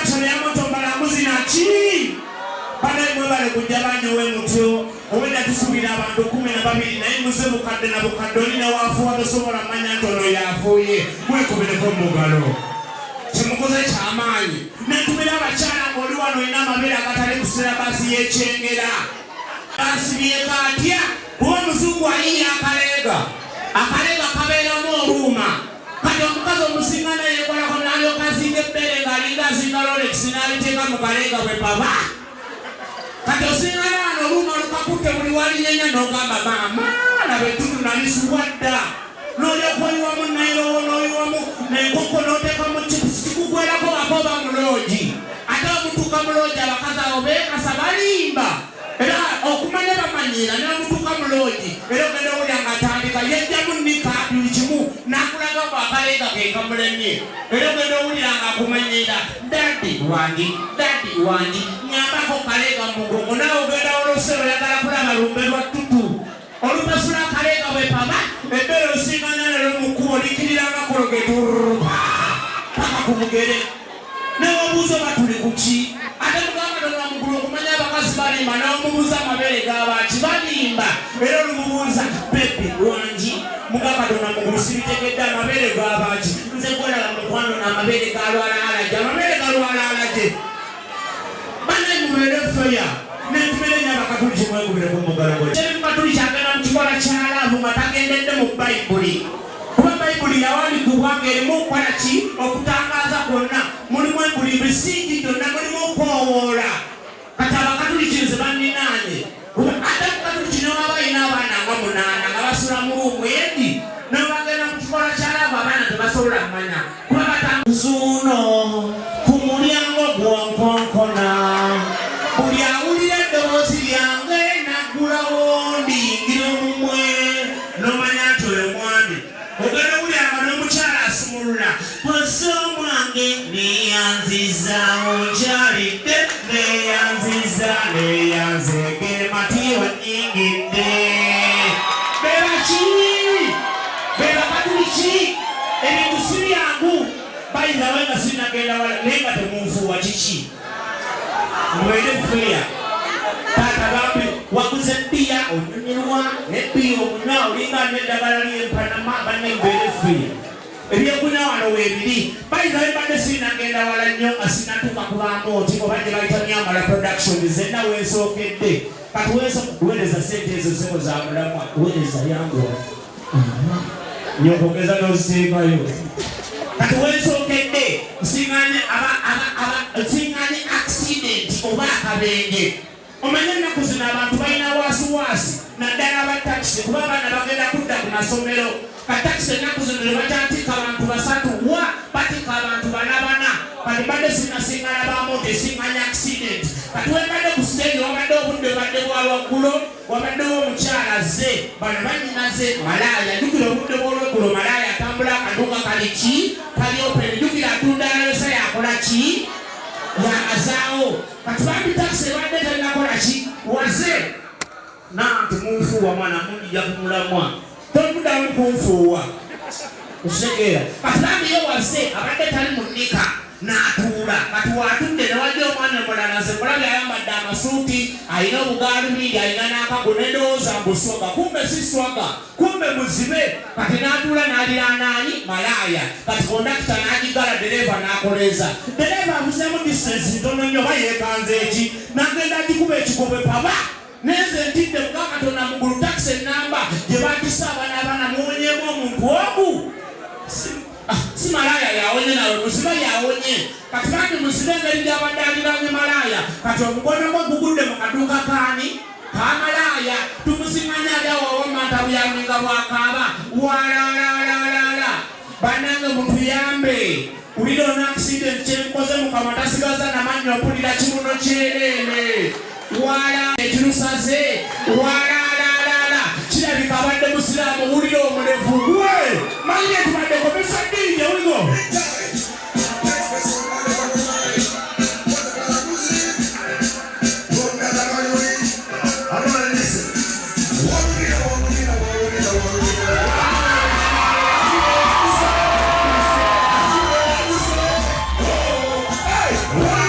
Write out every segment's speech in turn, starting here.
production ya moto mbalambuzi na chi bana mwebale kujabanya we mutyo obenda tusubira abantu 12 naye muze mukadde na bukadoli na wafu abasobola manya ntono yafuye mwekubireko mugalo kimukoze kyamaanyi netumira abakyala ng'oli wano ina amabere agatali kusera basi yekyengera basi byekatya kuba omuzungu ayinya akalega kabeeramu oluuma kati omukazi omusinga naye yekolako n'alyoka azinga ebbere ng'alinga azinga Rolex n'aliteeka mu kalega bwe paba kati osinga n'ano oluuma lukakutte buli walinyenya n'ogamba maama laba ettundu nalisuwa dda n'olyoka oyiwamu nairowo n'oyiwamu n'enkoko n'oteeka mu kikugwerako akoba muloogi ate omutuuka muloogi abakazi abo beekasa balimba era okumanya bamanyira n'omutuuka muloogi era ogenda owulira ng'atandika yejjamu nnika buli kimu n'akulagako akalega ke kamulemye era ogenda owulira ng'akumanyira dadi wangi nyambako kalega mu mugongo nawe ogenda olose oyagala kulaba lumbe lwa ttutu olumesula akalega bwe paba ebbere osinganya lero mukubo likiriranga kologetu paka ku mugere n'obuuza batuli kuki ate mugamba ddala mugulu okumanya abakazi balimba n'omubuuza amabere g'abaki balimba era olumubuuza bebi wangi mugamba ddala mugulu sibitegedde amabere g'abaki nze gwelaba mukwano n'amabere galwala alajje amabere galwala alajje banaye mubeere feya n'entumire nnyo abakatuli kimwegubireko mugalago kyebikatuli kyagenda mu kikola kyalaavu nga tagendedde mu bayibuli kuba bayibuli yawandiikibwa ng'erimu okukola ki okutangaaza kwonna mulimu buli bisingi byonna mulimu okwowoola kati abakatuli kinze banninaanye ate mukatuli kino baba alina abaana nga 8 nga basula mu luumu endi nobagenda mu kikola kyalaavu abaana tebasobola kumanya kuba batanzuuno ku mulyango gwonkonkona buli awulira eddoboozi lyange naggulawo ndiyingira omumwe nomanya nti oyo mwami ogenda owulyanga n'omukyala asumulula kwasa omwange neyanziza onkyalidde neyanzege matiwa nyingidde bebakatuli ki ebintu si byangu bayinawe nga sinagenda wala naye nga temunfuuwa kiki mwere feya taata bambi waguze bbiya onyumirwa nebbiya okunywa olinga neddagala lyempanama banembeere feya ebyokunywa wano weebiri bayinawe badde sinagenda wala nnyo nga sinatuuka kubanga oti oba gye bayita Nyambala production zenna weesookedde kati weesa kukuweereza sente ezo zebo za mulamwa kuweereza yanguwa nyokogeza n'oziteekayo kati weesookedde nsinganye accident oba akabenje omanye ennaku zino abantu balina waasiwaasi naddala abatakisi kuba abaana bagenda kudda ku masomero katakisi ennaku zino tebakyatika abantu 3 wa batika abantu 4 kati badde sinasingana bamoto esinganya accident kati webadde ku stage wabadde obudde badde bwa lwaggulo wabaddewo omukyala ze bano banyinaze malaaya jjukira obudde bw'olweggulo malaaya atambula akaduuka kali ki kali openi jjukira atunda yose yakola ki yaazaawo kati bambi takisi ebadde terinakola ki waze nanti munfuuwa mwana munjija kumulamwa tomuddamu kunfuuwa okitegeera kati bambi ye waze abadde tali munnika n'atuula kati waatudde ne wajja omwana omulala nze mulabye ayambadde amasuuti alina obugaalubindi alina n'akago nedowooza mbuswaga kumbe si swaga kumbe muzibe kati n'atuula n'aliraanaani malaaya kati kondakita n'agigala dereeva n'akoleeza dereeva avuzeemu distance ntono nnyo oba yeekanze eki n'agenda agikuba ekigobe paba neze ntidde mugakatonda mugulu takisi ennamba gye batisa abaana muwonyeemu omuntu ogu si malaaya yawonye nawe muzibe yawonye kati bandi muzibe engeri gyabadde aliraanye malaaya kati omukono gwe gugudde mu kaduuka kaani kamalaaya tumusinganya ali awawamanta buyaminga bwakaaba walalalaala bannange mutuyambe ulira ono accident kyenkoze mukama tasigaza namanyi okulira kibuno kyereere wala ekirusaze walalalaala kirabika abadde musiraamu wulira omulevu gwe manye tubadde komesa ddiinye uligo Wow!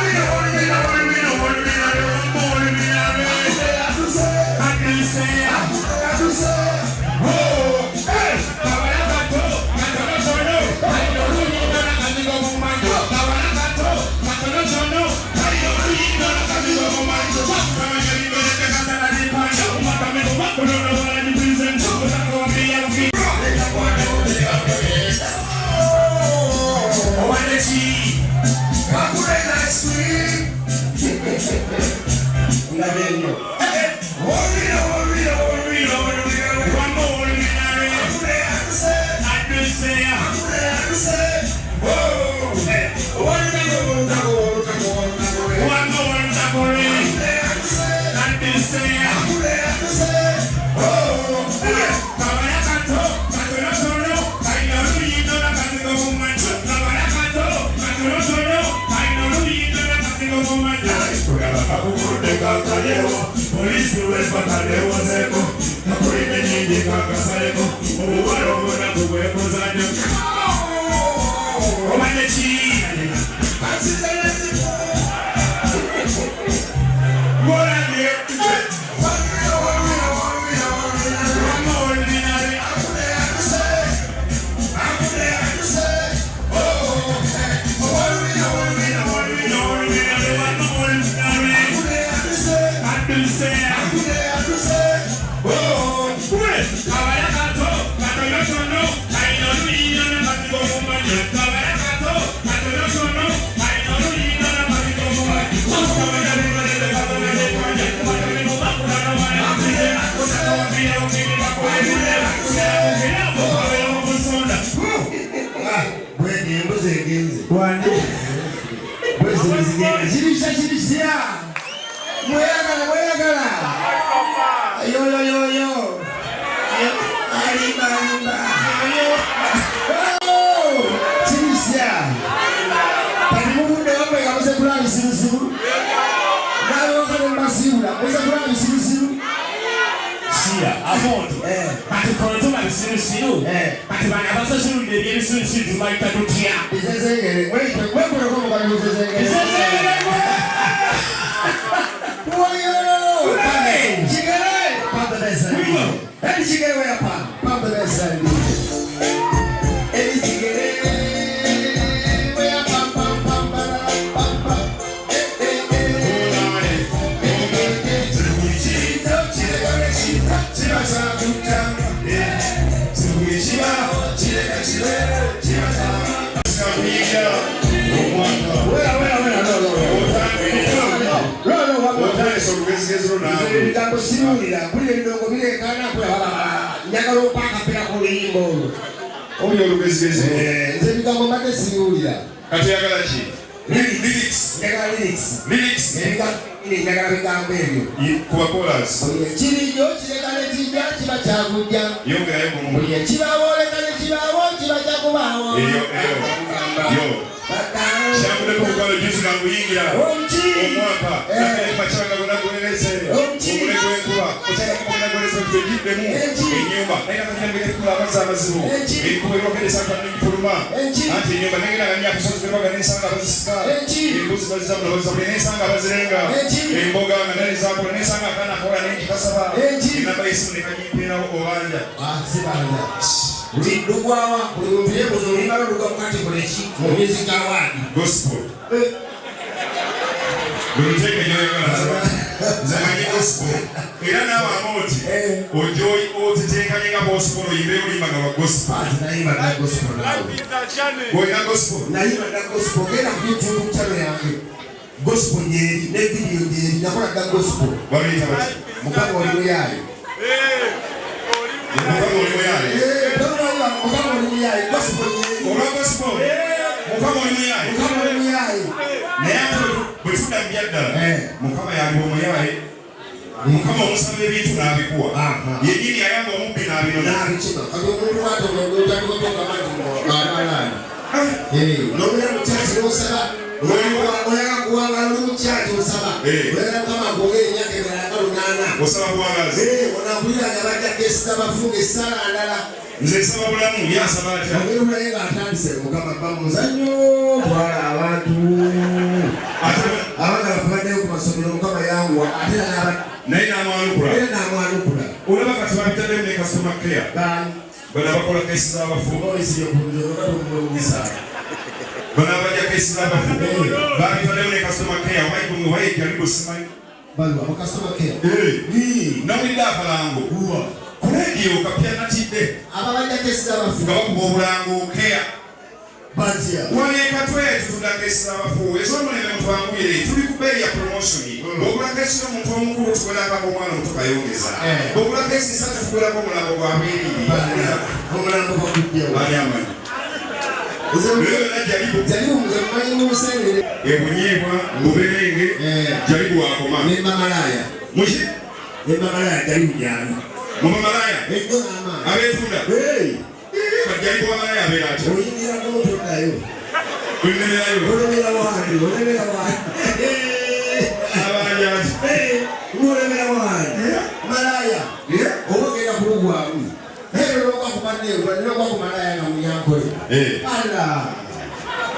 Ala.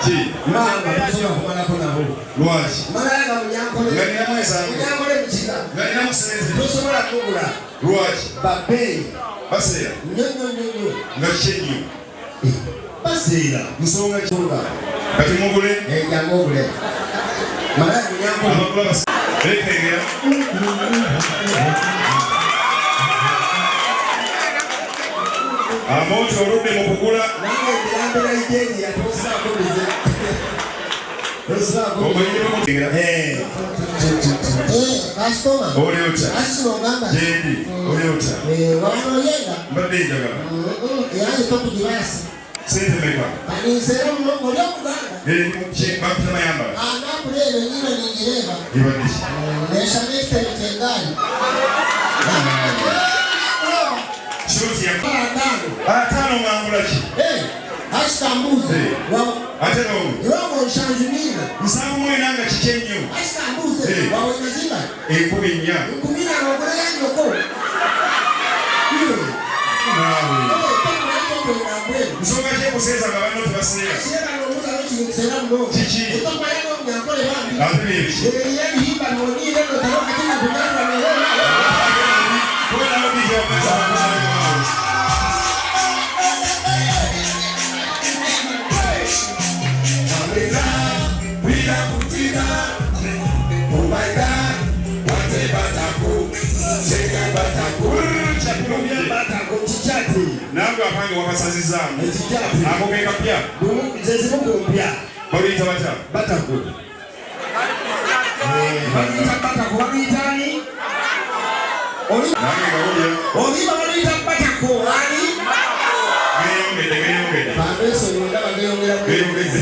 Chi. Mama tusobola kumala ko nabo. Lwaki. Malaga munyankole. Ngani namweza. Munyankole mukika. Ngani namusenze. Tusobola kugula. Lwaki. Babe. Baseera. Nyo. Nga kyenyo. Baseera. Nsonga kyonga. Kati mugule. Mugule. Malaga munyankole. Abagula baseera. Lekengera. Amonti oludde mu kugula. Nange ndambira ijeni yatosaako bize. Kasitoma. Oliota. Kasitoma ogamba. Jendi. Oliota. Wano yenga. Mbadde njagala. Yaani tokugibasi. Sente meka. Anisera mulongo lyokuganda. Bapita mayamba. Anakulebe nyina ningireba. Ibadishi. Nesha nestere tengali. Shoti ya. Atano mwangula ki. Asitambuze. Ate no. Rogo nshanjumina. Musanvu mwenanga kikyenyo. Asitambuze. Wawe nazima. 14. 10 ngokole yanyoko. Nawe. Nsonga kyekuseza nga banno tebaseera. Seera n'omuza n'ekiseera muno. Kiki. Otomayano nyankole bambi. Ate byebi. Yeri himba n'oniire n'otalo katina kunyanga n'olona. Kubera obijja okuza abantu. Nange apange wakasazizaamu. Ako ke kapya. Zezimu kumpya. Baliyita batya? Batako. Baliyita batako. Baliyitani? Nange gawulya. Oliba baliyita batako. Ani? Geyongedde. Bandeso ndaba geyongera. Geyongedde.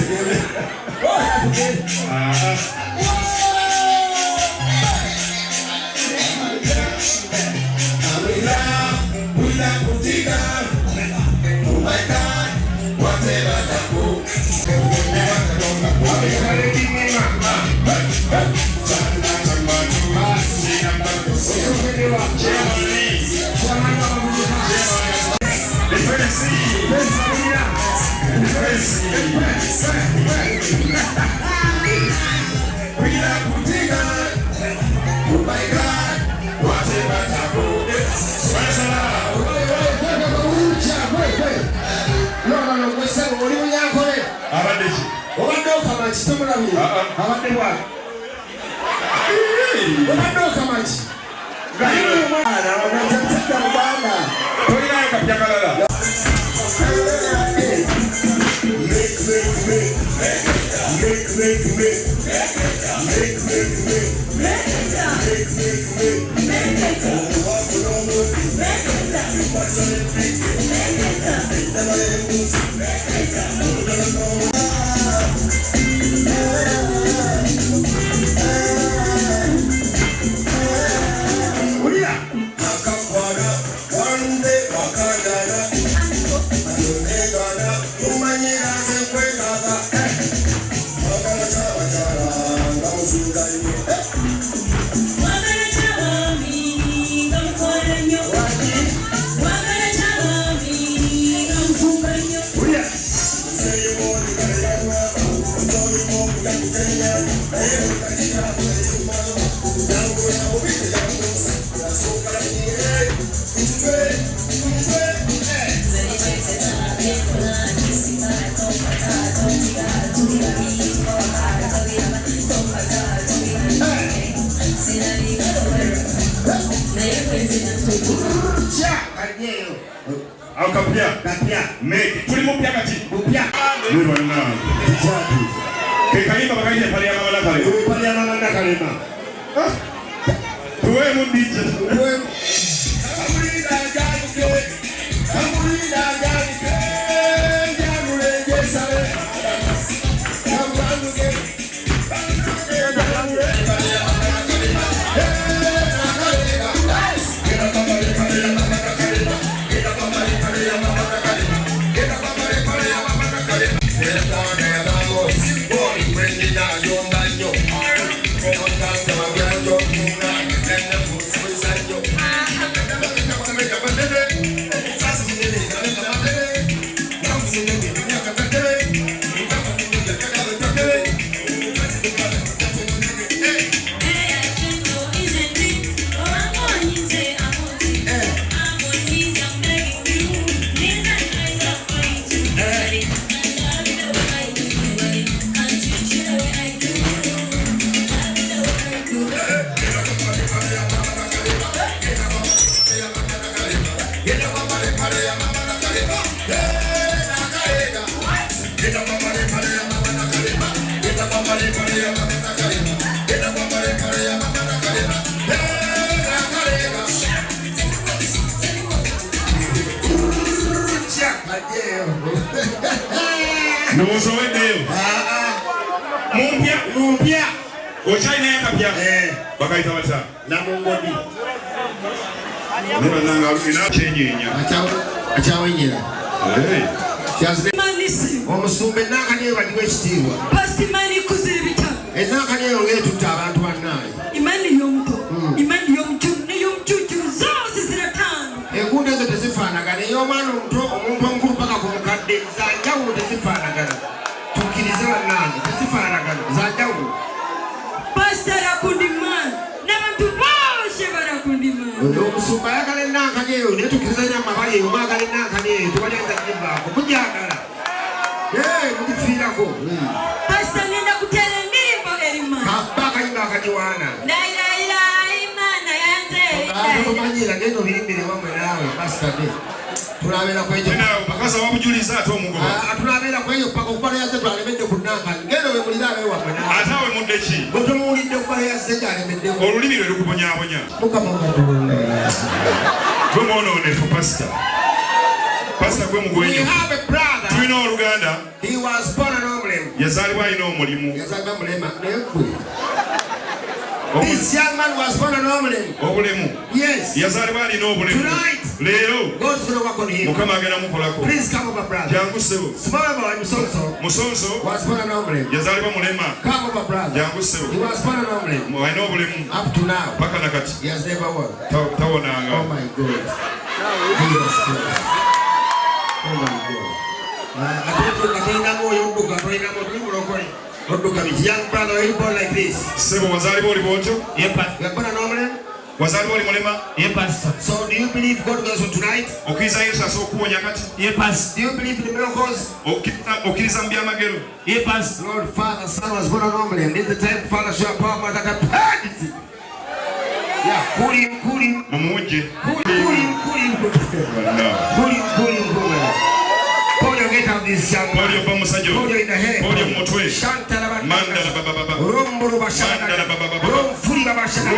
Mumpya. Ochaina yakapya. Bakaita bata. Na mungodi. Neba nanga ina chenyenya. Achawenyera. Kyazbe. Manisi. Omusumbe nakane badiwe ekitiibwa. Pastimani kuzibita. Enakane yongeetutta abantu bannaye. Imani y'omuto. Imani y'omuto n'ey'omucuucu zose ziratanga. Enguudo ezo tezifaanagana. Ey'omwana omuto omuntu omukulu paka ku mukadde za njawulo tezifaanagana. Tukkirize bannange tezifaanagana za njawulo. Pastor akundimana n'abantu bose barakundimana. Omusumba ayagala ennankane eyo naye tukkiriza nnyo amabala eyo mwagala ennankane eyo tebalyanza givaako mugyagala. Mugifiirako. Pastor ngenda kuteera endirimbo erimana. Kabba akayimba akagiwaana. Ndayirayira imana yanze. Tomanyira ngendo birimbire wamwe naawe pastor de. Tulabeera kwejo. Bakaza wabujuliza ate omugoba. Tulabeera kwejo paka okubala yazze twalemedde ku nnankane. Ngendo we mulira abe wamwe naawe. Ate awe mudde ki? Bwe tumuwulidde okubala yazze gyalemeddewo. Olulimi lwe lukubonyaabonya. Mukama Katonda. Gwe mwonoonefu pastor. Pastor gwe We mugwenyu. have a brother. Tulina oluganda. He was born an omulemu. Yazaalibwa alina omulimu. Yazaalibwa mulema naye gwe. This young man was born an omulemu. Obulemu. Yes. Yazaalibwa alina obulemu. Tonight. Leero. God's going to work on him. Mukama agenda mukolako. Please come over, brother. Jangu ssebo. Small boy, Musonso. Musonso. Was born an omulemu. Yazaalibwa mulema. Come over, brother. Jangu ssebo. He was born an omulemu. Alina obulemu. Up to now. Paka nakati. He has never won. Tawonanga. Oh my God. Jesus Christ. Oh my God. Young brother, are you born like this? Sebo wazaalibwa oli bw'otyo? You are born an omulemu? Wazaalibwa oli mulema? So do you believe God goes on tonight? Okkiriza Yesu asobola okuwonya kati? Do you believe in the miracles? Okkiriza mu byamagero? Lord, Father, Son was born an omulemu. This is the time Father shall power my that I yeah, call him. Mumuwujje. Call him. Polio, get out this young man. Polio bamusajja. Polio in the head. Polio mu mutwe. Shantala Mandala baba. Rombo bashana. Mandala baba. Rom furi bashana.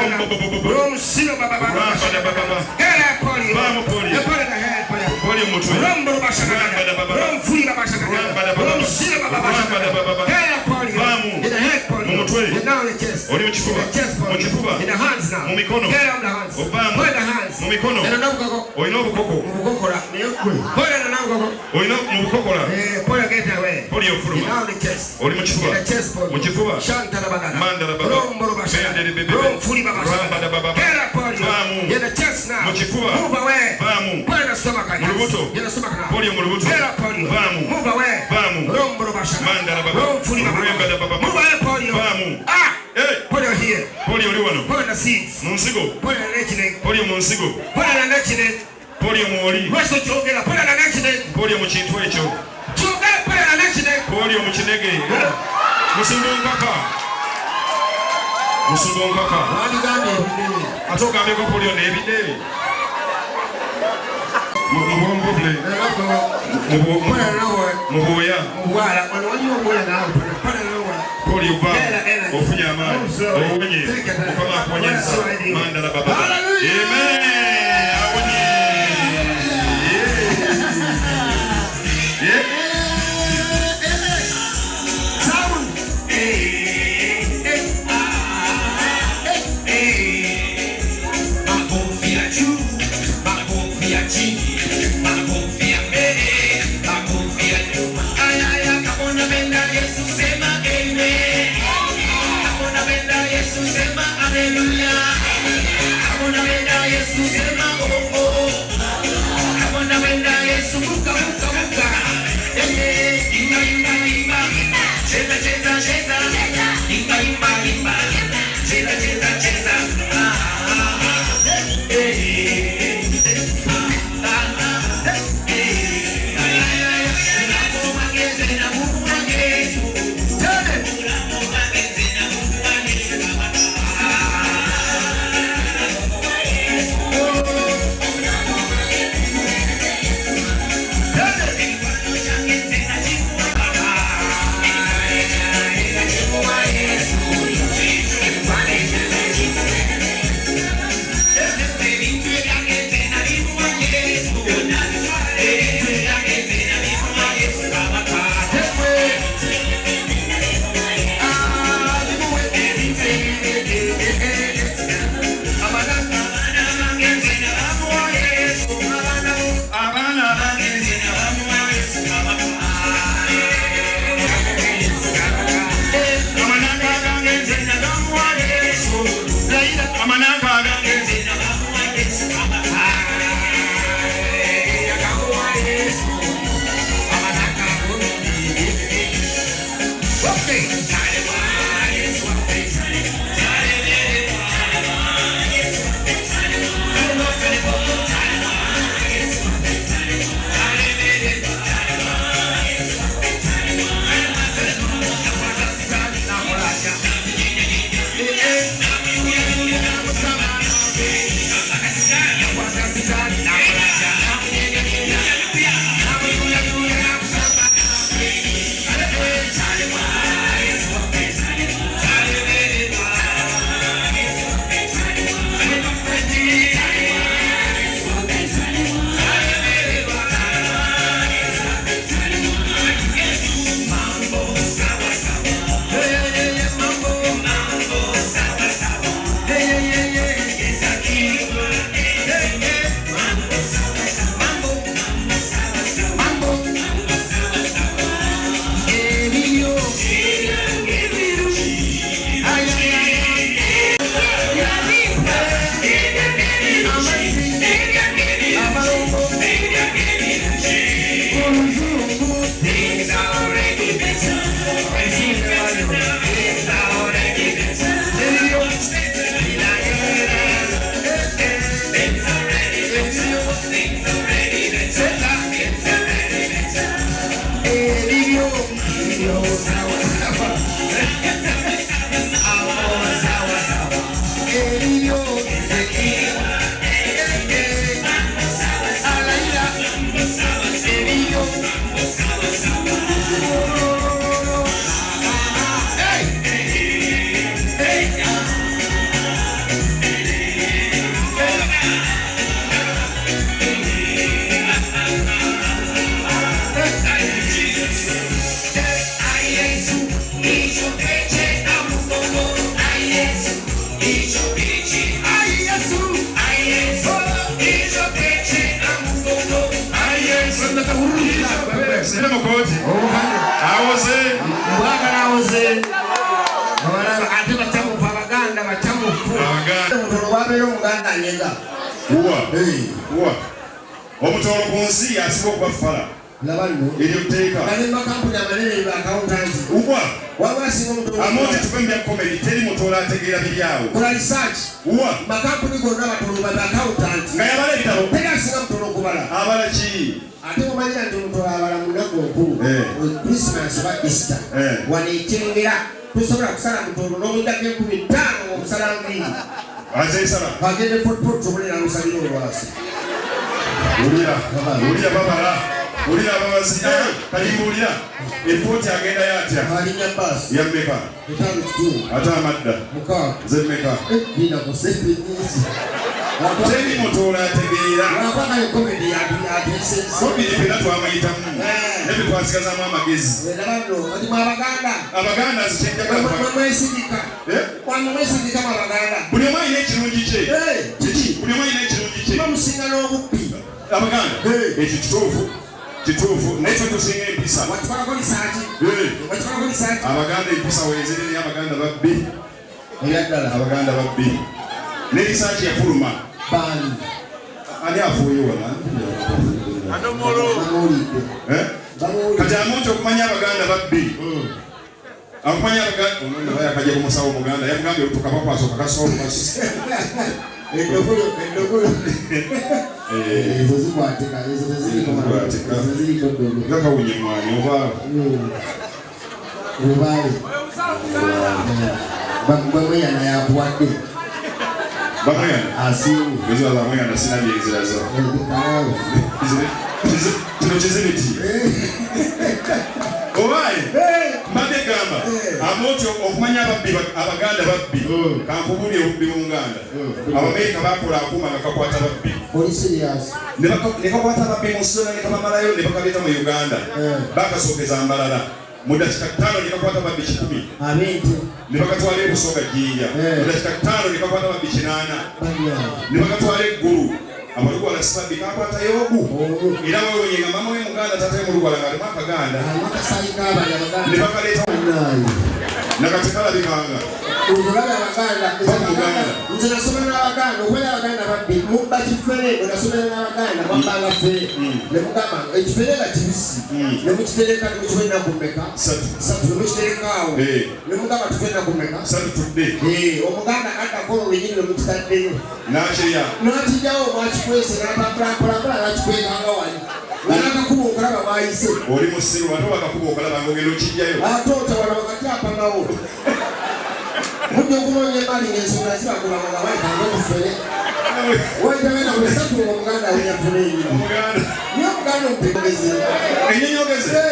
Rom silo baba. Ramba baba. Hey, Polio. Vamo Polio. The Polio in the head, Polio. Polio mu mutwe. Rombo bashana. Ramba baba. Rom furi bashana. Rom silo baba. Ramba baba. Hey, Polio. Vamo. In the head, Polio. Mu mutwe. You're now in the chest. Oli mu kifuba. In the chest, Polio. Mu kifuba. In the hands now. Mu mikono. Get on the hands. Obama. Put the hands. Mu mikono. And another go. Olina obukoko. Mubukokora. Put it another go. Olina mu bukokola. Polio get away. Polio In fuluma. now the chest. Oli mu kifuba. In the chest, Polio. Mu kifuba. Shantala bagana. Mandala baba. Rombo bashana. Bendere bebe. Rom furi baba. Ramba baba. Get up, Polio. Vamo. In the chest now. Mu kifuba. Move away. Vamo. Put in the stomach. Mu lubuto. In the stomach now. Polio mu lubuto. Get up, Polio. Vamo. Move away. Vamo. Rombo bashana. Mandala baba. Rom furi baba. Ramba baba. Move away, Polio. Vamo. Ah. Hey. Polio here. Polio oli wano. Put in the seeds. Mu nsigo. Put in the neck leg. Polio mu nsigo. Put in the neck leg. Polio mu oli. Rest of your get up. Put in the neck leg. Polio mu kintu ekyo. Put in the neck leg. Polio mu kinege. Musimbo nkaka. Musimbo nkaka. Wadi gani ebidde. Ate ogambeko polio n'ebidde. Mu bwongo. Mu bwoya. Mubwala. Wano waliwo obwoya naawe. Put in the water. Polio va. Ofunye amaanyi. Owonye. Mukama akuwonyeza. Mandala baba. Amen. Awonye. Yeah. Yesu Sina mukoti. Awoze. Mbagala awoze. Ate bachamu Abaganda bachamu fu. Mutoro wabero Muganda nyenga. Uwa. Omutoro ku nsi yasiba okubafala. Labanno. Eryo tteeka. Bali makampuni amanene ba accountant. Uwa. Wabasi mutoro. Amonte tupembya comedy teri mutoro ategeera biryawo. Kola research. Uwa. Makampuni gonna batoro ba accountant. Ngaya bale bitabo. Tega singa mutoro kubala. Abala ki? Ate omanyira nti mutoro abala munako okulu. Christmas ba Easter. Wanekengera. Tusobola kusala mutoro n'omudako 15 omusala ngiri. Azesala. Bagende pot tubolera musaliro olwasi. Ulira babala. Ulira babazi. Kalimbulira. Effort agenda yatya. Alinya bus. Yambeka. Etamu kitu. Ata amadda. Muka. Zemmeka. Bina kusepe nyingi. Teri mutoro ategeera. Wapaka comedy ya Comedy pena twamayitamu. Nebi twasigazamu amagezi. Labano, ati Abaganda. Abaganda azichenja kwa mwesindika. Kwanu mwesindika Abaganda. Buli omu alina ekirungi kye. Kiki? Buli omu alina ekirungi kye. Bamusinga n'obubbi. Abaganda. Ekyo kituufu. Naye ffe tusinga empisa. Watwalako lisaaki. Watwalako lisaaki. Abaganda empisa weezere naye Abaganda babbi. Eyaddala. Abaganda babbi. Ne lisaaki yafuluma. Bani. Ani afuuye wala? Kati amonte okumanya Abaganda babbi. Akumanya Abaganda. Omuntu baya kajja ku musawo Muganda. Yamugambye otuka bakwaso kakasobo basi. Endogolo. Ezo zikwateka. Ziri kodogo. Ngaka wunye mwani oba. Ubale. Bamweyana yakuwadde. Bamweyana? Asimu. Ezo ala mweyana sina byezirazo. Kino kizibiti. Obaye? Mbadde gamba. Amonte okumanya Abaganda babbi. Kankubulye obubbi mu Nganda. Abamerika bakola akuuma nga kakwata babbi. Oli serious? Ne kakwata babbi mu ssona ne kabamalayo ne bakabeeta mu Uganda. Bakasookeza mbalala. Mu dakika 5 ne kakwata babbi 10. Abintu. Ne bakatwala e Busoga Jjinja. Mu dakika 5 ne kakwata babbi 8. Ne bakatwala eggulu. Amalugwala sibabbi kakwata Yobu. Era wewe yenga mama we Muganda tata we mulugwala nga alimu Akaganda. Ne bakaleeta nakatekala bikanga. Uzulala Abaganda. Nze nasomera n'Abaganda. Okwera Abaganda babbi. Mubba kifere. Nasomera n'Abaganda. Wabbanga fere. Ne mugamba ekifere nga kibisi. Ne mukitereka ne mukiwenda kumeka. Satu. Ne mukitereka awo. Ne mugamba tukwenda kumeka. Satu tudde. Omuganda addako oluyini ne mukitaddeyo. N'akirya. N'akiryawo mwakikwese n'atambula n'akikwekanga wali. N'akakuba okulaba bwayise. Oli musiru ate bakakuba okulaba ng'ogenda okijjayo. Ate otawala wakatyapangawo. Mujja okunoonya emali ng'ensonga zibagulanga nga bayitanga okufere. Wayitawena buli satu Omuganda awenya fere enyini. Niyo Omuganda omupegeze. Ennyonyogeze?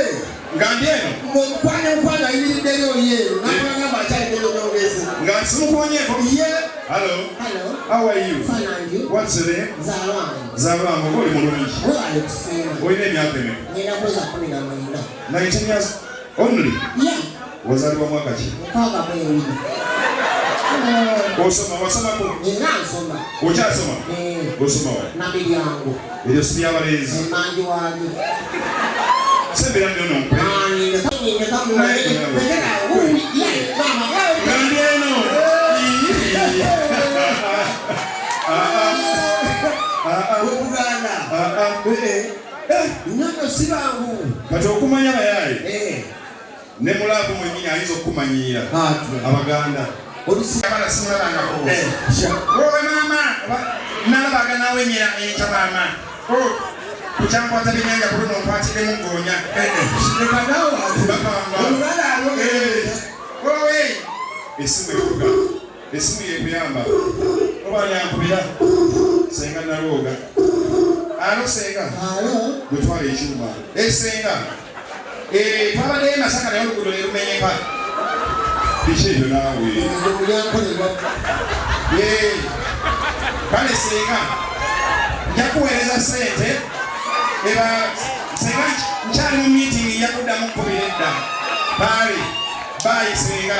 Nga ndi eno? Omukwano ayimiriddeyo oli eno. N'abagamba akyalina ennyonyogeze. Nga simukumanyeeko? Ye. Hello. How are you? Fine, and you? What's your name? Zalwango. Zalwango. Oli mulungi. Wali kuseera. Olina emyaka emeka? Nina kweza 19. 19 years only? Yeah. Wazaliwa mwaka ki? Mukaaga mwezi. Osoma wasomako? Nina nsoma. Okyasoma? Osoma wa? Nabiri yangu. Eryo si ly'abalenzi. Emmanji wange. Sembera nnyo nompe. Gandi eno. Nyono si bangu. Kati okumanya bayaye. Ne mulaavu mwennyini ayinza okukumanyiira. Abaganda. Abala simulabangako. Wowe maama. Nalabaga nawenyera enkya maama. Kucyankwata byennyanja ku luno nkwatiddemu ngoonya. Bakamba. Wowe. Essimu evuga. Essimu yekuyamba. Oba yankubira. Senga nalwoga. Alo senga. Gwetwala ekyuma. Senga. Twabaddeyo Masaka naye oluguudo ne lumenyeka. Biki ebyo naawe? Kale senga. Nja kuweereza ssente. Senga nkyali mu meeting nja kuddamu nkubira edda. Baali. Baayi senga.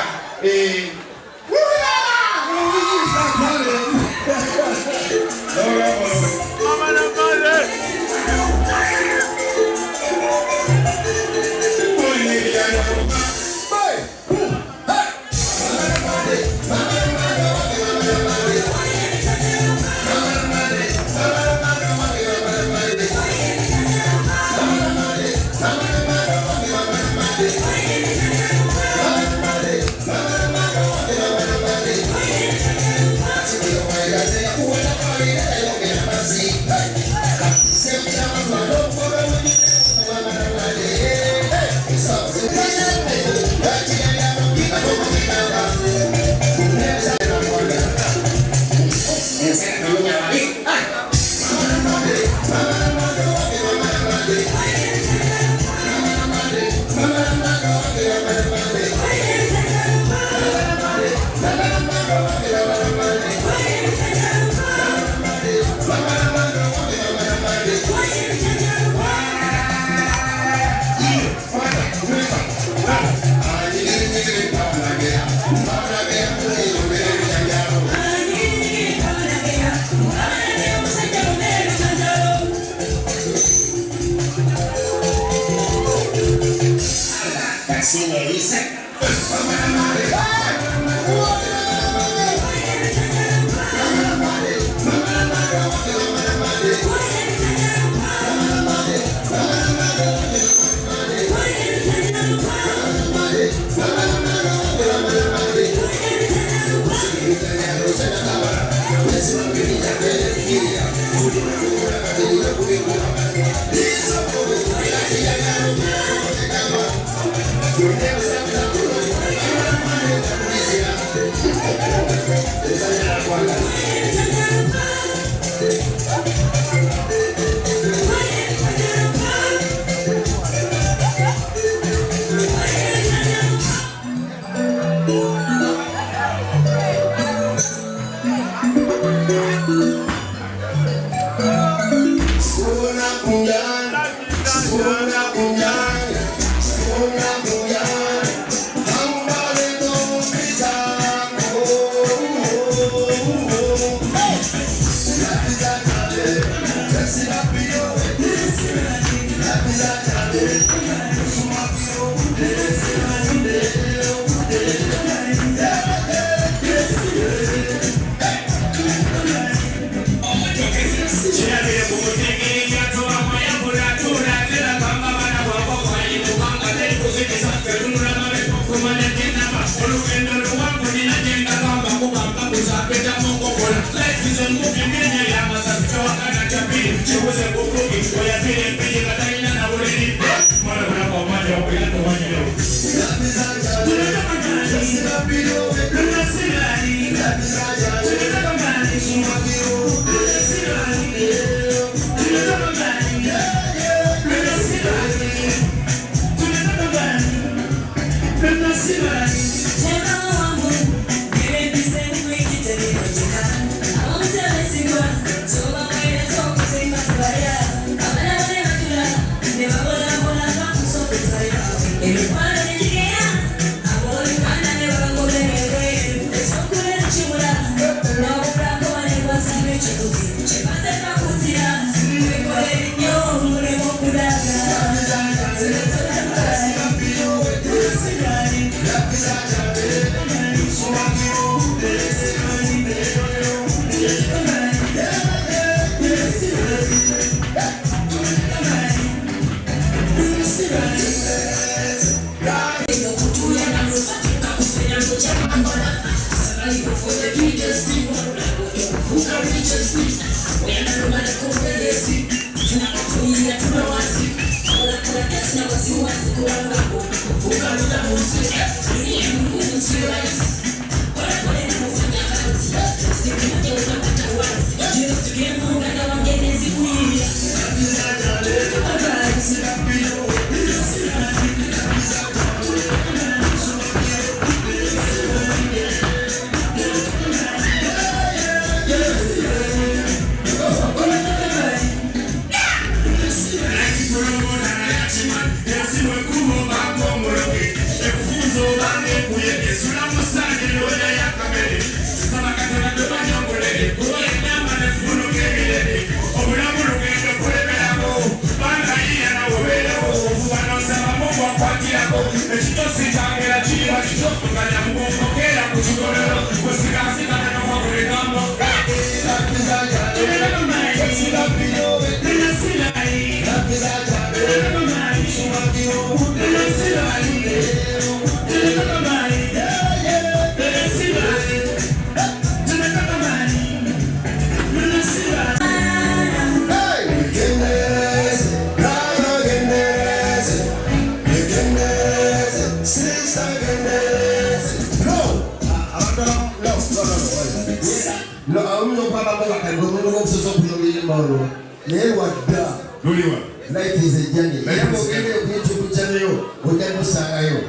Life is a journey. YouTube channel, ujana sangayo.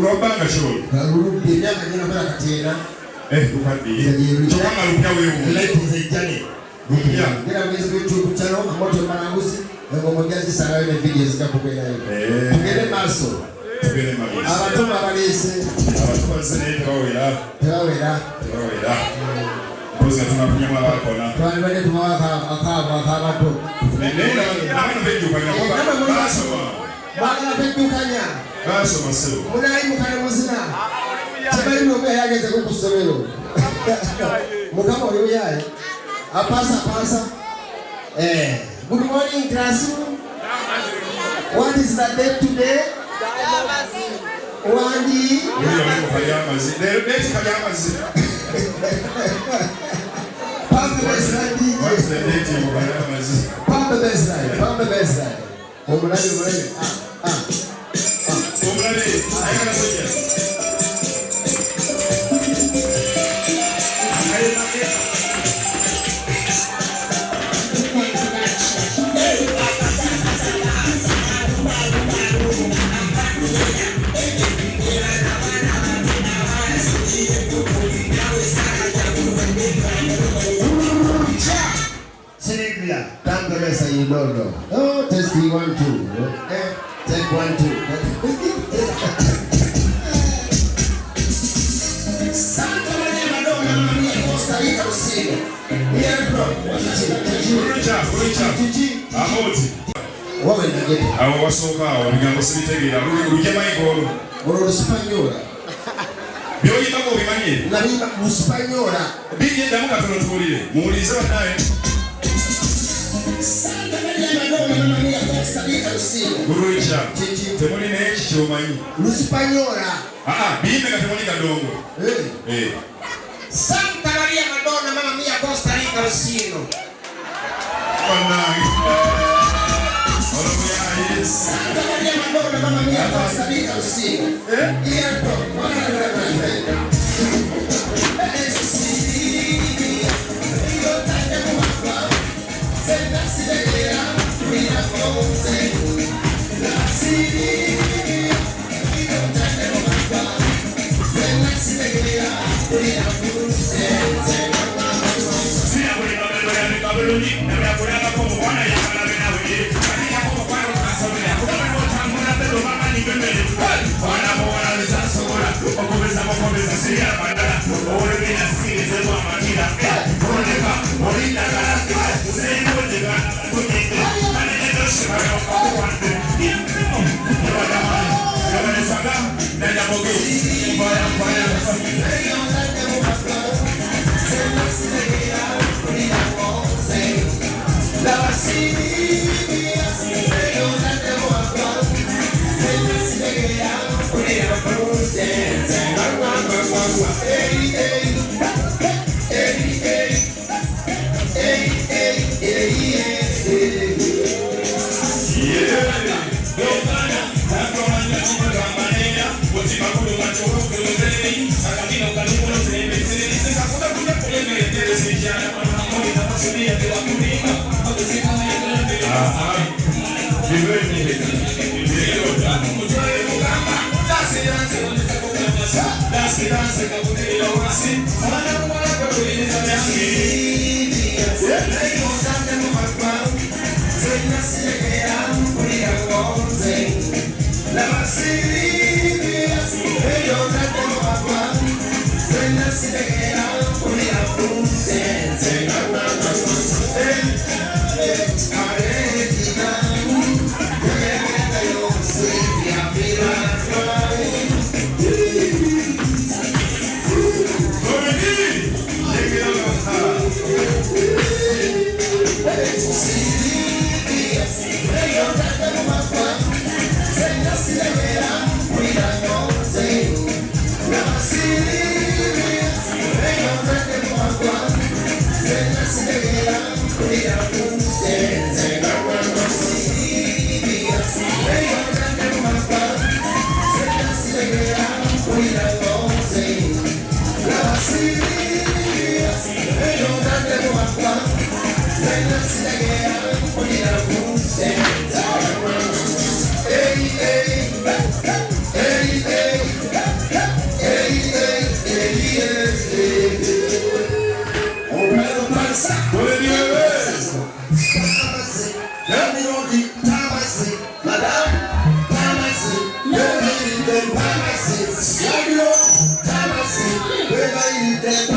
Robanga show. Karuru dia kajina mara katena. Ukadi. Chokanga lupia wewe. Life is a journey. Yeah. Kila mwezi YouTube channel, amoto managusi, ngo mojezi sangayo na videos zikapo kwa hiyo. Ngene maso. tugere magezi abatuma abalese abatubaze naye tebawera mpozi nga tunafunyamu abakona twalibadde tumawaka akabato nabano bejjukanya basoma bagala bejjukanya basoma sebo munayimukane muzina tebali nomwe yagezeko ku ssomero mukama oli muyaye apasa good morning classroom. What is the date today? Wandi Pambe Besrai. Omulabi. Yes, you don't know. Oh, test 1, 2. Take 1, 2. Santa Maria Madonna, mamma mia, Costa Rica, Rossino. Here, bro. Amoti. What will you get? I was so far. We can go see it again. We get my goal. Oro Spagnola. Byoli babo bimanyi. Naliba mu Spagnola. Bije damu katono tulire. Muulize banaye. Santa Maria Madonna, mamma mia, Costa Rica, Rossino. Gurucha. Temuli ne kichomanyi. Mu Spagnola. Bime katemuli kadongo. Santa Maria Madonna, mamma mia, Costa Rica, Rossino. Wanangi. Santa Maria Madonna, mamma mia, Costa Rica, Rossino. Here, bro. What are you doing? Let's Hey!